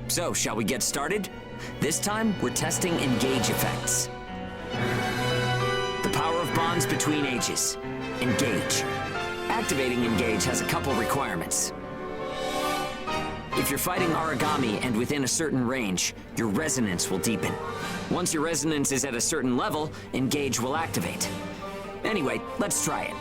So, shall we get started? This time, we're testing engage effects. The power of bonds between ages. Engage. Activating engage has a couple requirements. If you're fighting origami and within a certain range, your resonance will deepen. Once your resonance is at a certain level, engage will activate. Anyway, let's try it.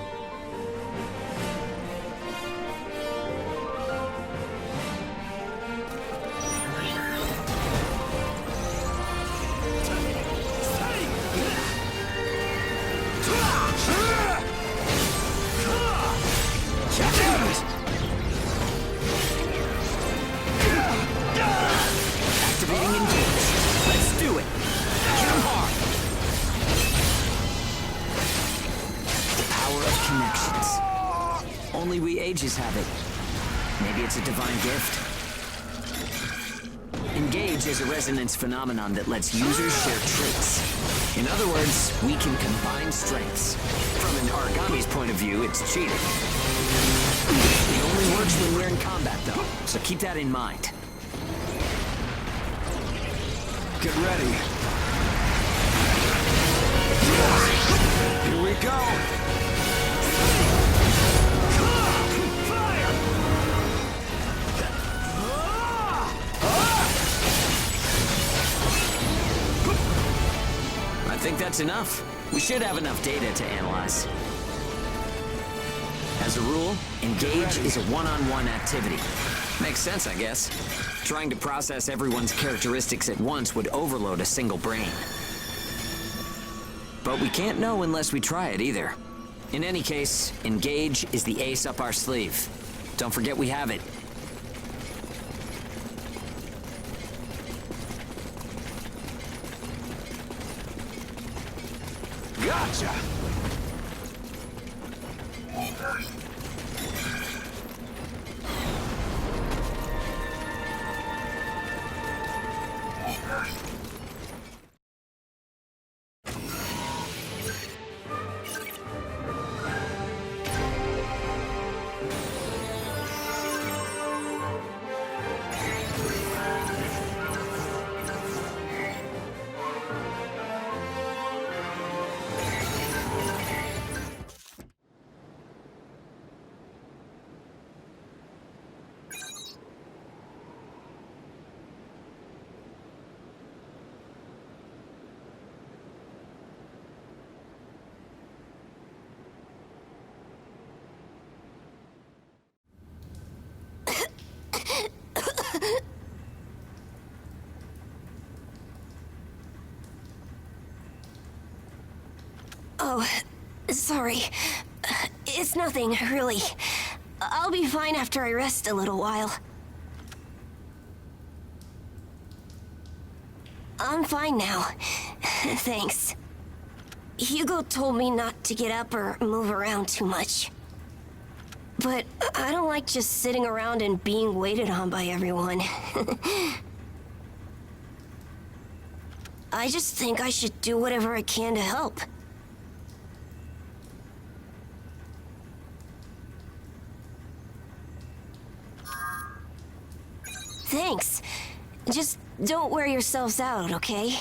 Activating engage. Let's do it. Hit 'em hard. The power of connections. Only we ages have it. Maybe it's a divine gift. Engage is a resonance phenomenon that lets users share traits. In other words, we can combine strengths. From an origami's point of view, it's cheating. It only works when we're in combat, though, so keep that in mind. Get ready. Here we go. Fire! I think that's enough. We should have enough data to analyze. As a rule, engage is a one-on-one activity. Makes sense, I guess. Trying to process everyone's characteristics at once would overload a single brain. But we can't know unless we try it either. In any case, engage is the ace up our sleeve. Don't forget we have it. Gotcha. Oh, sorry. It's nothing, really. I'll be fine after I rest a little while. I'm fine now. Thanks. Hugo told me not to get up or move around too much. But I don't like just sitting around and being waited on by everyone. I just think I should do whatever I can to help. Thanks. Just don't wear yourselves out, okay?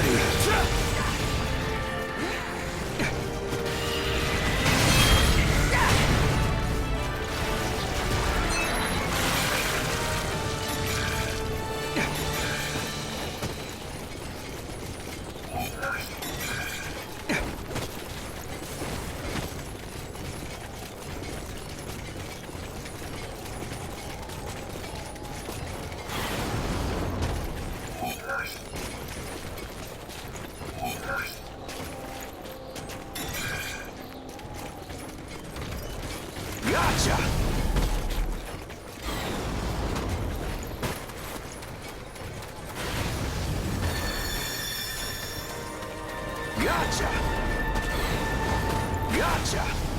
ready. Gotcha! Gotcha! Gotcha!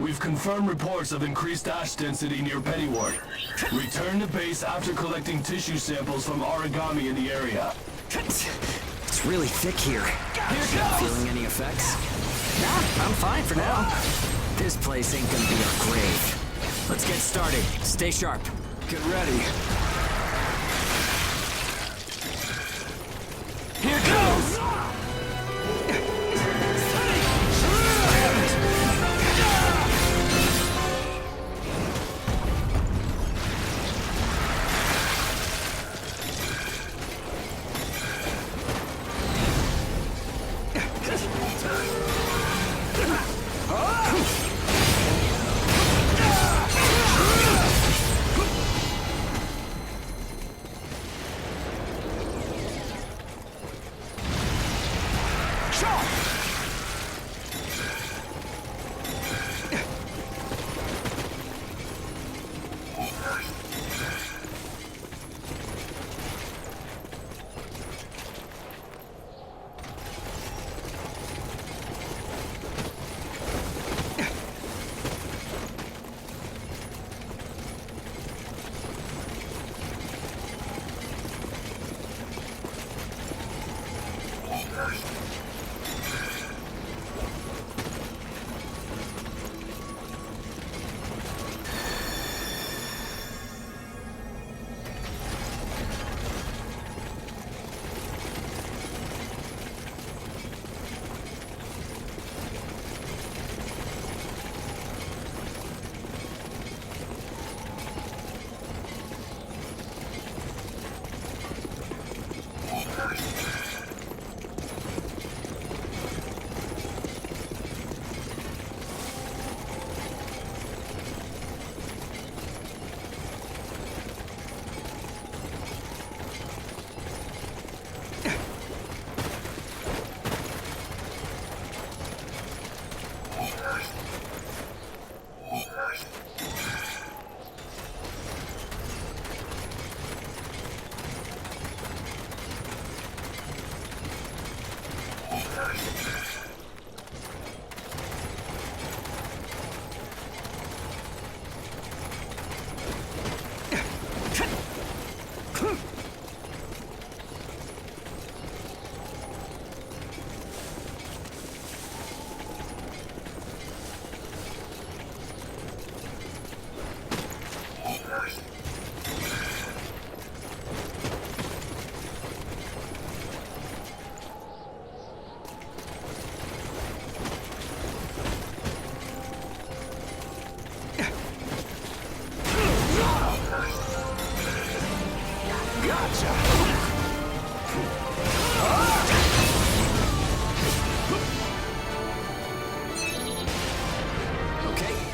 We've confirmed reports of increased ash density near Pennyward. Return to base after collecting tissue samples from origami in the area. It's really thick here. Feeling any effects? Nah, I'm fine for now. This place ain't gonna be our grave. Let's get started. Stay sharp. Get ready. Here goes!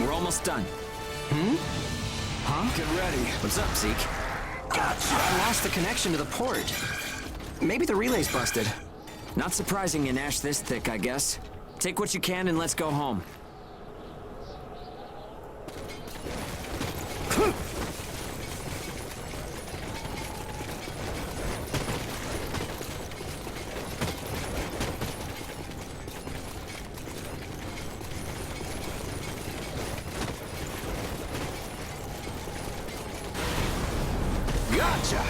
Almost done. Huh? Get ready. What's up, Zeke? Gotcha. I lost the connection to the port. Maybe the relay's busted. Not surprising in ash this thick, I guess. Take what you can and let's go home. Gotcha!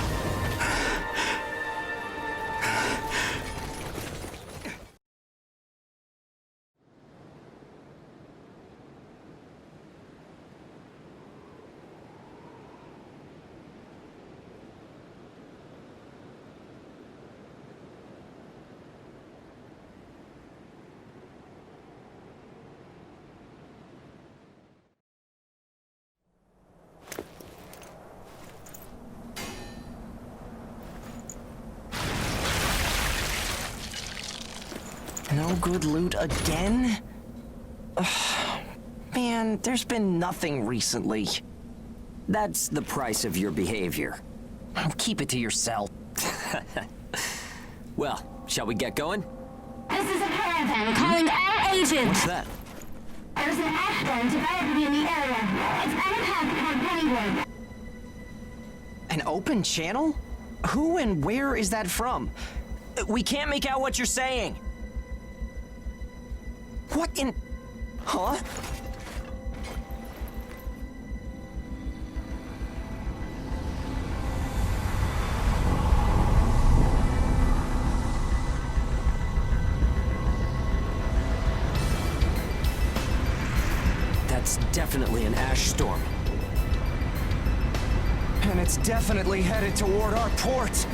No good loot again? Ugh. Man, there's been nothing recently. That's the price of your behavior. Keep it to yourself. Well, shall we get going? This is a caravan calling all agents. What's that? There's an ash storm developing in the area. It's on a path toward Pennywood. An open channel? Who and where is that from? We can't make out what you're saying. What in... Huh? That's definitely an ash storm. And it's definitely headed toward our port.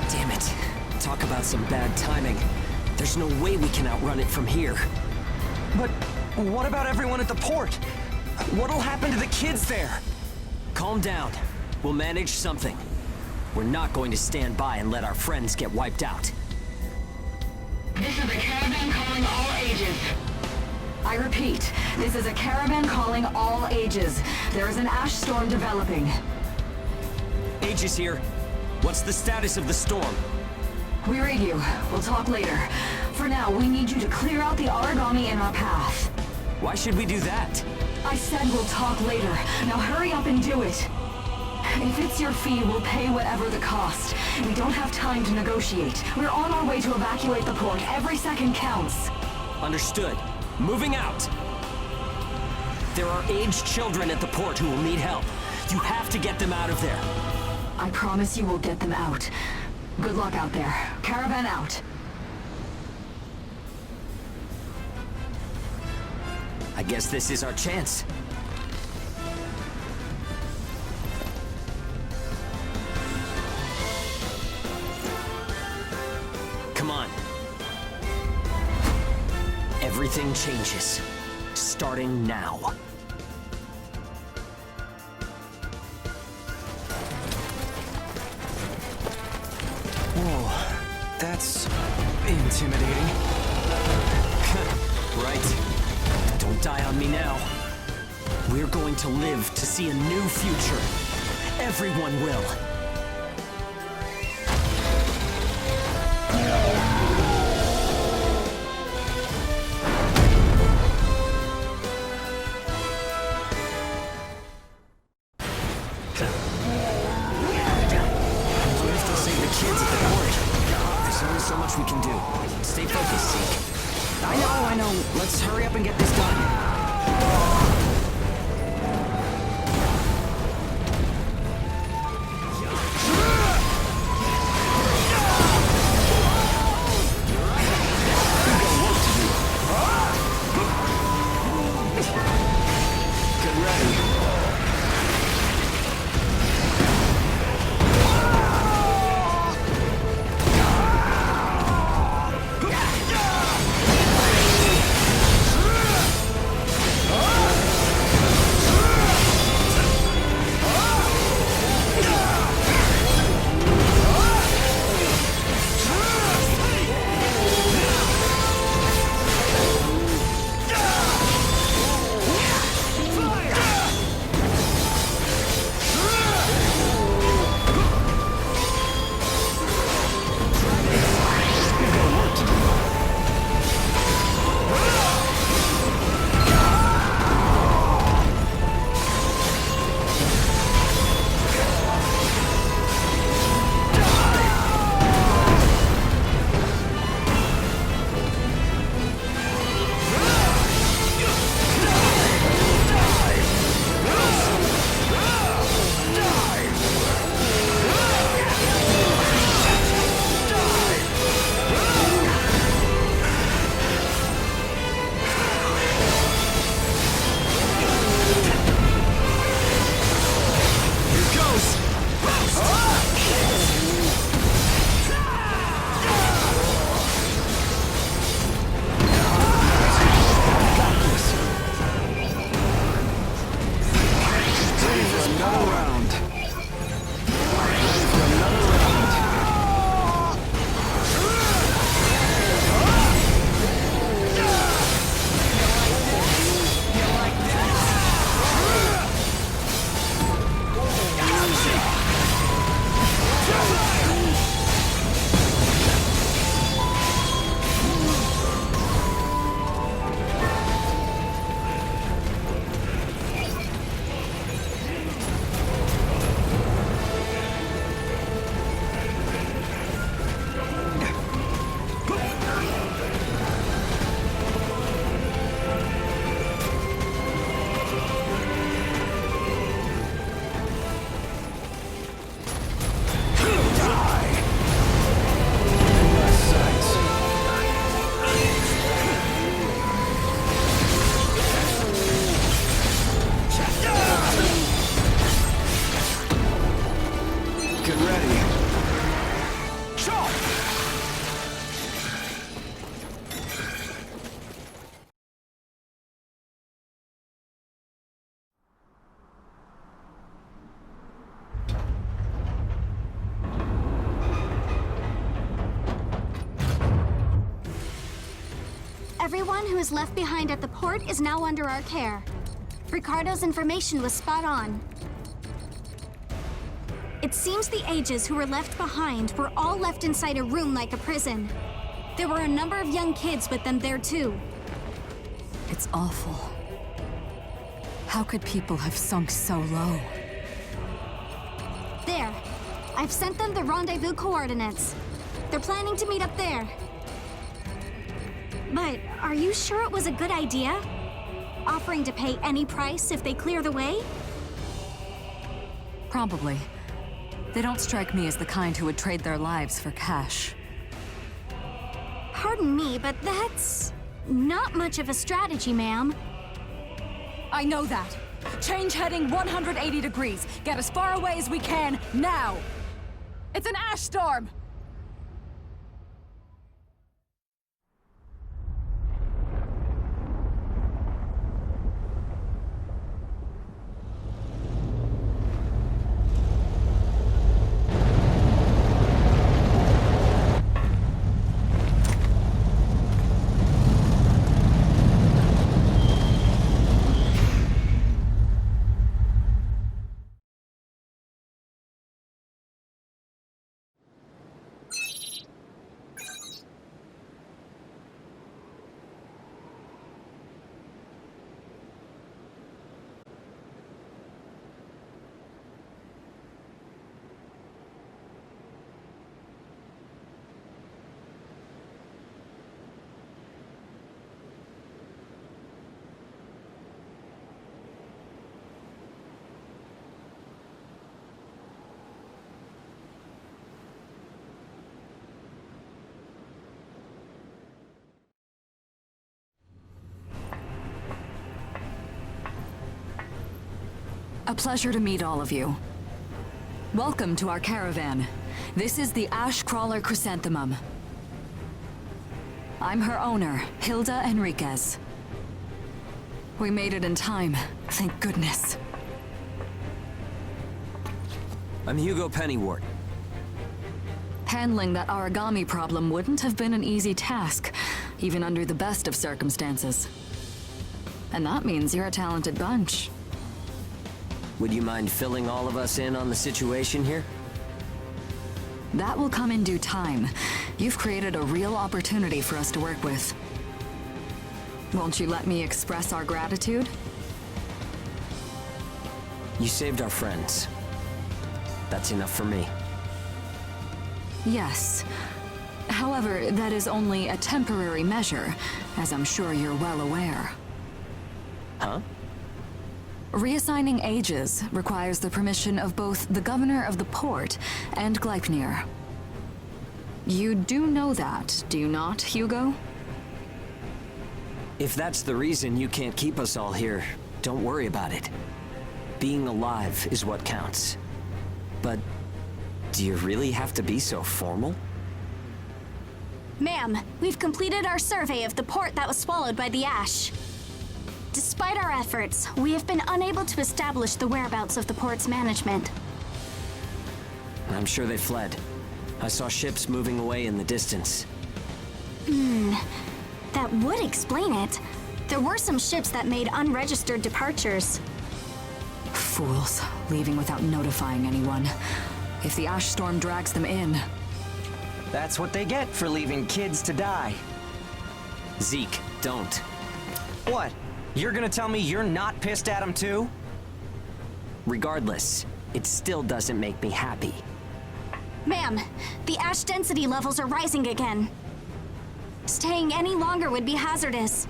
Damn it. Talk about some bad timing. There's no way we can outrun it from here. But what about everyone at the port? What'll happen to the kids there? Calm down. We'll manage something. We're not going to stand by and let our friends get wiped out. This is a caravan calling all ages. I repeat, this is a caravan calling all ages. There is an ash storm developing. Aegis here. What's the status of the storm? We read you. We'll talk later. For now, we need you to clear out the origami in our path. Why should we do that? I said we'll talk later. Now hurry up and do it. If it's your fee, we'll pay whatever the cost. We don't have time to negotiate. We're on our way to evacuate the port. Every second counts. Understood. Moving out. There are aged children at the port who will need help. You have to get them out of there. I promise you we'll get them out. Good luck out there. Caravan out. I guess this is our chance. Come on. Everything changes. Starting now. Whoa, that's intimidating. Right. Don't die on me now. We're going to live to see a new future. Everyone will. So much we can do. Stay focused, Zeke. I know. Let's hurry up and get this done. Get ready. Everyone who is left behind at the port is now under our care. Ricardo's information was spot on. It seems the Ages who were left behind were all left inside a room like a prison. There were a number of young kids with them there too. It's awful. How could people have sunk so low? There. I've sent them the rendezvous coordinates. They're planning to meet up there. But are you sure it was a good idea? Offering to pay any price if they clear the way? Probably. They don't strike me as the kind who would trade their lives for cash. Pardon me, but that's not much of a strategy, ma'am. I know that. Change heading 180 degrees. Get as far away as we can, now! It's an ash storm! A pleasure to meet all of you. Welcome to our caravan. This is the Ash Crawler Chrysanthemum. I'm her owner, Hilda Enriquez. We made it in time, thank goodness. I'm Hugo Pennywort. Handling that origami problem wouldn't have been an easy task, even under the best of circumstances. And that means you're a talented bunch. Would you mind filling all of us in on the situation here? That will come in due time. You've created a real opportunity for us to work with. Won't you let me express our gratitude? You saved our friends. That's enough for me. Yes. However, that is only a temporary measure, as I'm sure you're well aware. Huh? Reassigning ages requires the permission of both the governor of the port and Gleipnir. You do know that, do you not, Hugo? If that's the reason you can't keep us all here, don't worry about it. Being alive is what counts. But do you really have to be so formal? Ma'am, we've completed our survey of the port that was swallowed by the ash. Despite our efforts, we have been unable to establish the whereabouts of the port's management. I'm sure they fled. I saw ships moving away in the distance. That would explain it. There were some ships that made unregistered departures. Fools, leaving without notifying anyone. If the ash storm drags them in... That's what they get for leaving kids to die. Zeke, don't. What? You're gonna tell me you're not pissed at him too? Regardless, it still doesn't make me happy. Ma'am, the ash density levels are rising again. Staying any longer would be hazardous.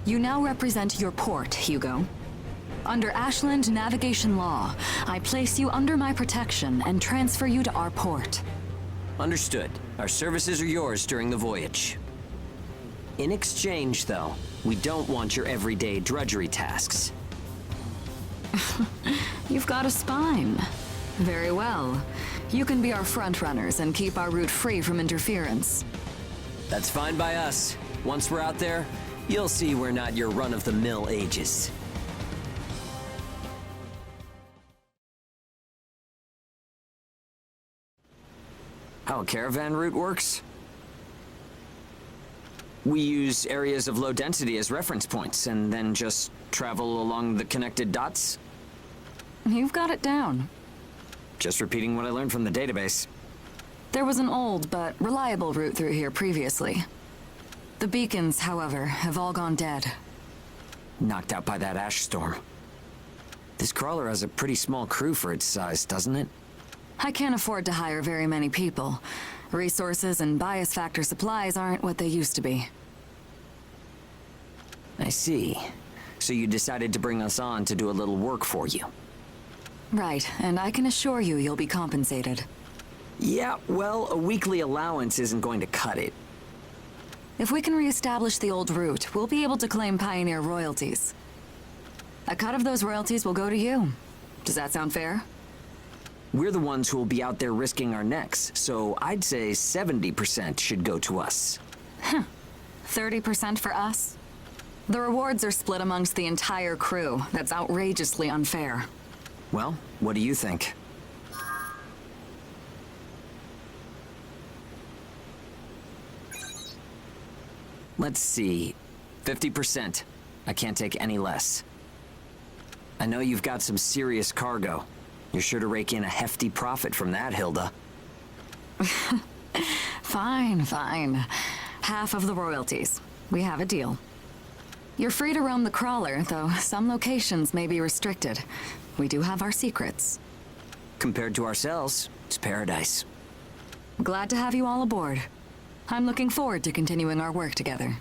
You now represent your port, Hugo. Under Ashland navigation law, I place you under my protection and transfer you to our port. Understood. Our services are yours during the voyage. In exchange, though, we don't want your everyday drudgery tasks. You've got a spine. Very well. You can be our front runners and keep our route free from interference. That's fine by us. Once we're out there, you'll see we're not your run-of-the-mill ages. How a caravan route works? We use areas of low density as reference points, and then just travel along the connected dots. You've got it down. Just repeating what I learned from the database. There was an old but reliable route through here previously. The beacons, however, have all gone dead. Knocked out by that ash storm. This crawler has a pretty small crew for its size, doesn't it? I can't afford to hire very many people. Resources and bias factor supplies aren't what they used to be. I see. So you decided to bring us on to do a little work for you. Right, and I can assure you you'll be compensated. Yeah, well, a weekly allowance isn't going to cut it. If we can reestablish the old route, we'll be able to claim Pioneer royalties. A cut of those royalties will go to you. Does that sound fair? We're the ones who will be out there risking our necks, so I'd say 70% should go to us. 30% for us? The rewards are split amongst the entire crew. That's outrageously unfair. Well, what do you think? Let's see. 50%. I can't take any less. I know you've got some serious cargo. You're sure to rake in a hefty profit from that, Hilda. Fine, fine. Half of the royalties. We have a deal. You're free to roam the crawler, though some locations may be restricted. We do have our secrets. Compared to ourselves, it's paradise. Glad to have you all aboard. I'm looking forward to continuing our work together.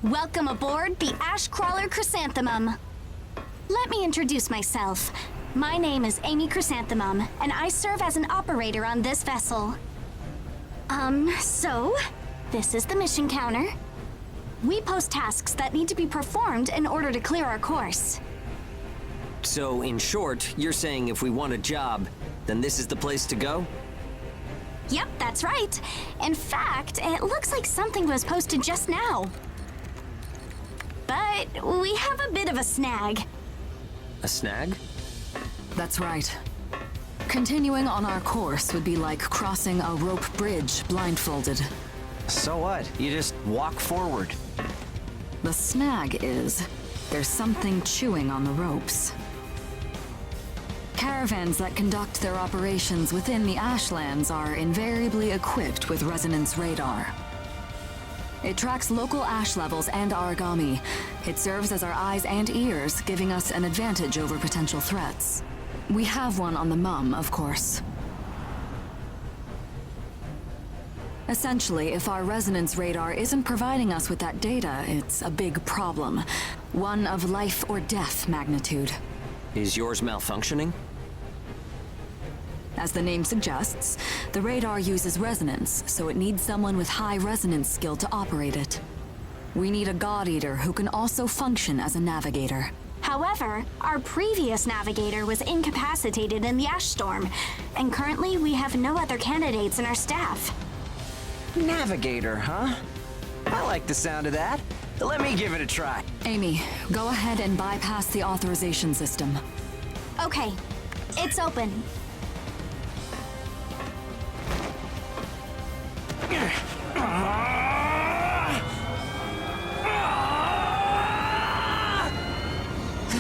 Welcome aboard the Ash Crawler Chrysanthemum. Let me introduce myself. My name is Amy Chrysanthemum, and I serve as an operator on this vessel. So, this is the mission counter. We post tasks that need to be performed in order to clear our course. So, in short, you're saying if we want a job, then this is the place to go? Yep, that's right. In fact, it looks like something was posted just now. But we have a bit of a snag. A snag? That's right. Continuing on our course would be like crossing a rope bridge blindfolded. So what? You just walk forward. The snag is, there's something chewing on the ropes. Caravans that conduct their operations within the Ashlands are invariably equipped with resonance radar. It tracks local ash levels and origami. It serves as our eyes and ears, giving us an advantage over potential threats. We have one on the Mum, of course. Essentially, if our resonance radar isn't providing us with that data, it's a big problem. One of life or death magnitude. Is yours malfunctioning? As the name suggests, the radar uses resonance, so it needs someone with high resonance skill to operate it. We need a God Eater who can also function as a navigator. However, our previous navigator was incapacitated in the ash storm, and currently we have no other candidates in our staff. Navigator, huh? I like the sound of that. Let me give it a try. Amy, go ahead and bypass the authorization system. Okay, it's open.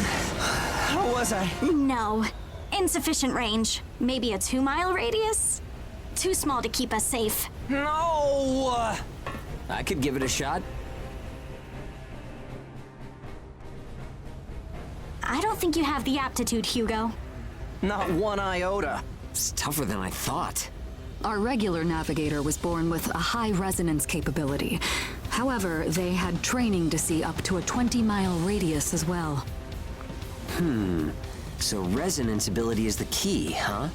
How was I? No. Insufficient range. Maybe a 2-mile radius? Too small to keep us safe. No! I could give it a shot. I don't think you have the aptitude, Hugo. Not one iota. It's tougher than I thought. Our regular navigator was born with a high resonance capability. However, they had training to see up to a 20-mile radius as well. So resonance ability is the key, huh?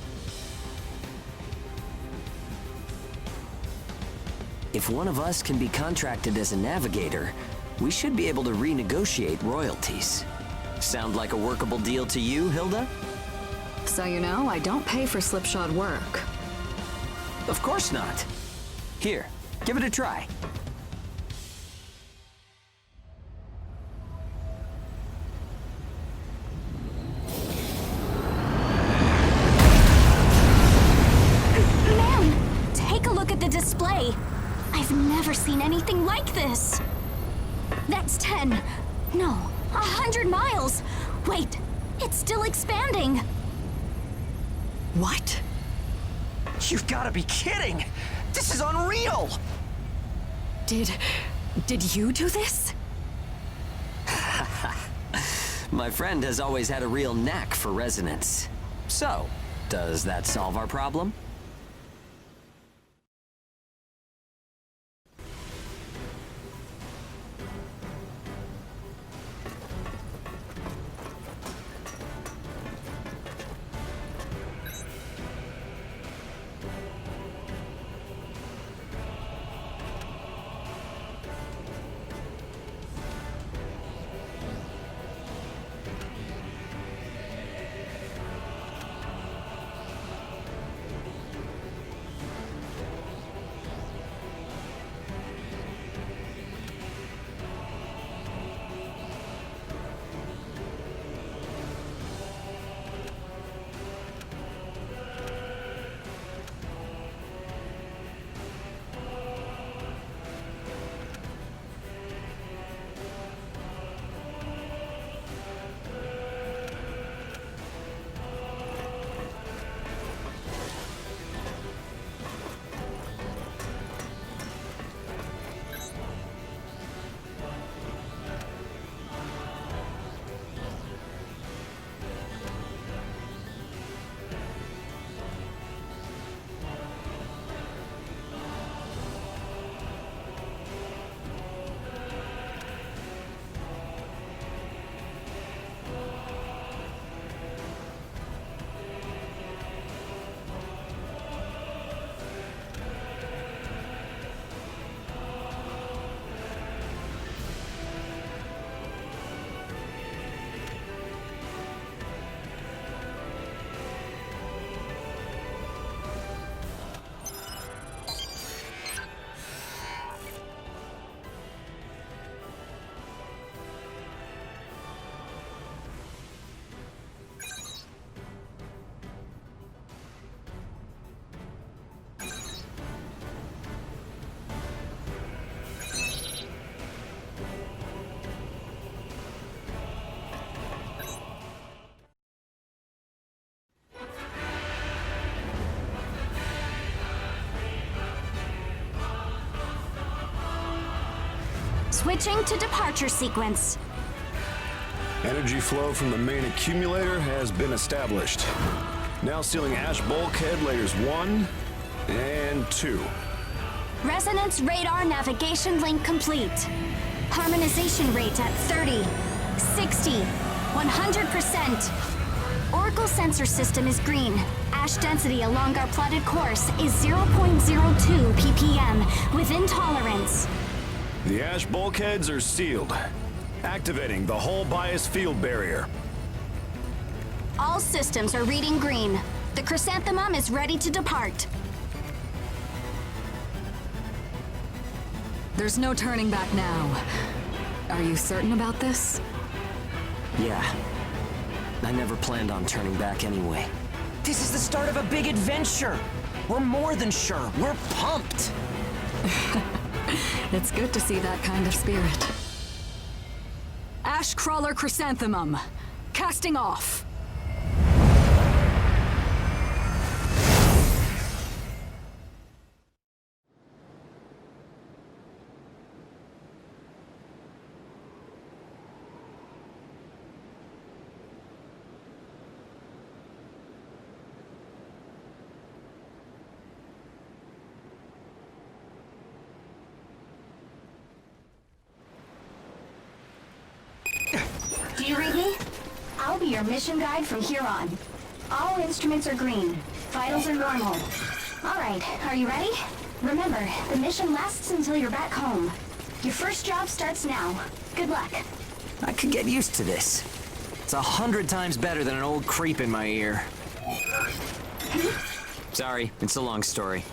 If one of us can be contracted as a navigator, we should be able to renegotiate royalties. Sound like a workable deal to you, Hilda? So you know, I don't pay for slipshod work. Of course not. Here, give it a try. Man, take a look at the display. I've never seen anything like this. That's 10. No, 100 miles. Wait, it's still expanding. What? You've got to be kidding! This is unreal! Did you do this? My friend has always had a real knack for resonance. So, does that solve our problem? Switching to departure sequence. Energy flow from the main accumulator has been established. Now sealing ash bulkhead layers 1 and 2. Resonance radar navigation link complete. Harmonization rate at 30, 60, 100%. Oracle sensor system is green. Ash density along our plotted course is 0.02 ppm, within tolerance. The ash bulkheads are sealed. Activating the hull bias field barrier. All systems are reading green. The chrysanthemum is ready to depart. There's no turning back now. Are you certain about this? Yeah. I never planned on turning back anyway. This is the start of a big adventure! We're more than sure, we're pumped! It's good to see that kind of spirit. Ash Crawler Chrysanthemum, Casting off. Do you read me? I'll be your mission guide from here on. All instruments are green. Vitals are normal. Alright, are you ready? Remember, the mission lasts until you're back home. Your first job starts now. Good luck. I could get used to this. It's 100 times better than an old creep in my ear. Sorry, it's a long story.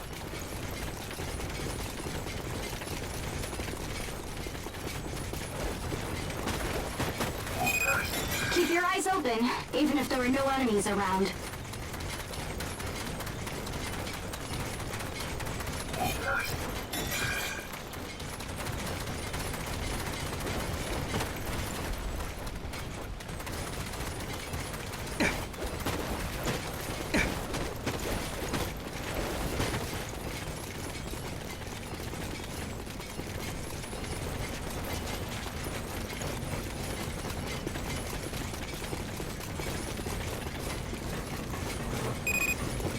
Keep your eyes open, even if there are no enemies around.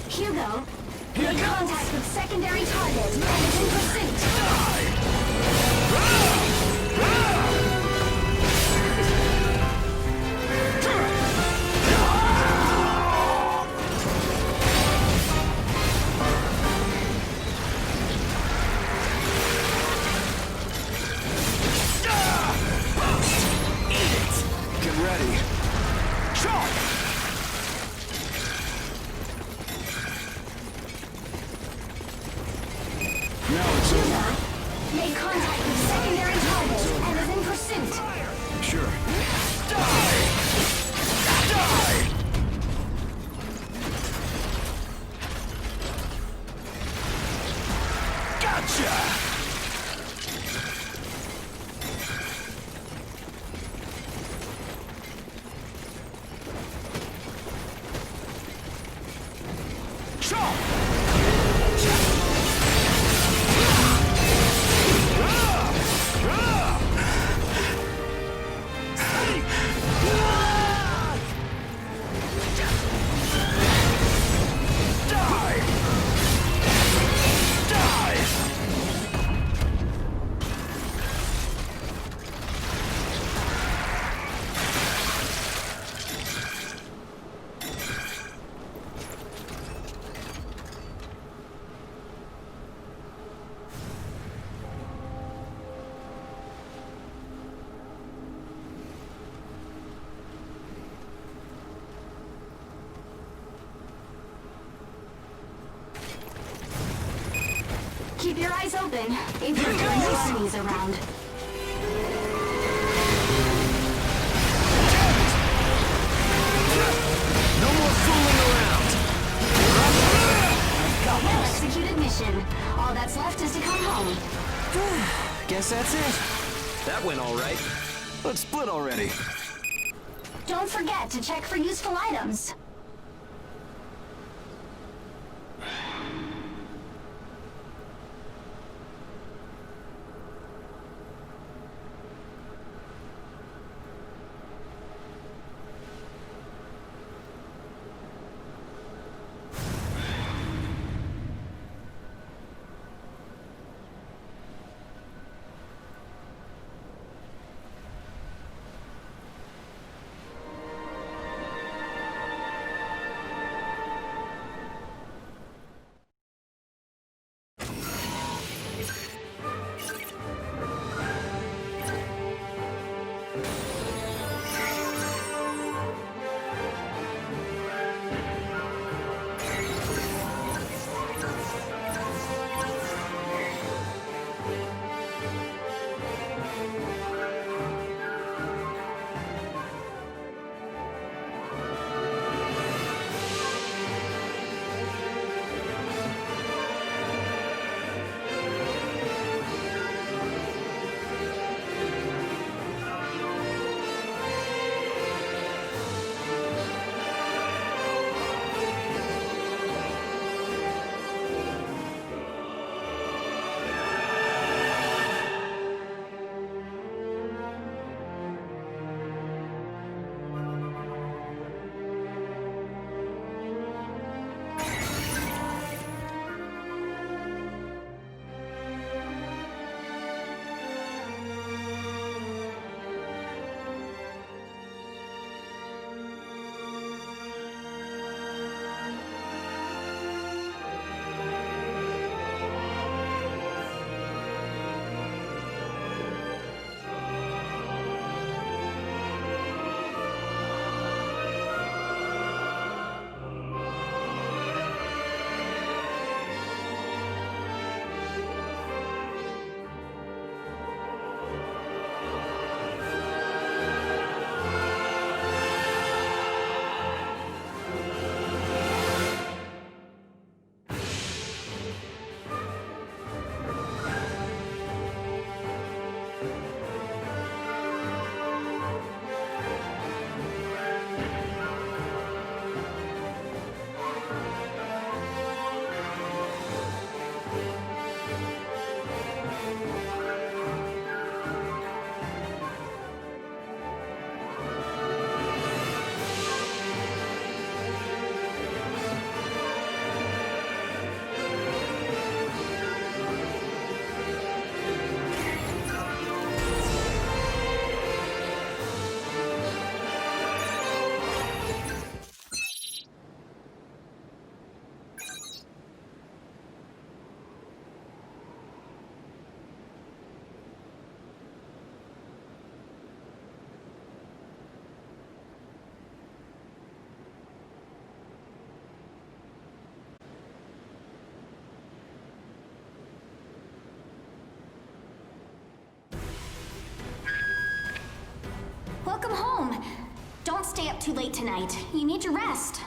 Hugo, make contact with secondary target and is in pursuit. Get ready. Hugo, make contact with secondary target and is in pursuit. Sure. Keep your eyes open, even if there are no enemies around. No more fooling around. Well executed mission. All that's left is to come home. Guess that's it. That went all right. Let's split already. Don't forget to check for useful items. Welcome home. Don't stay up too late tonight. You need your rest.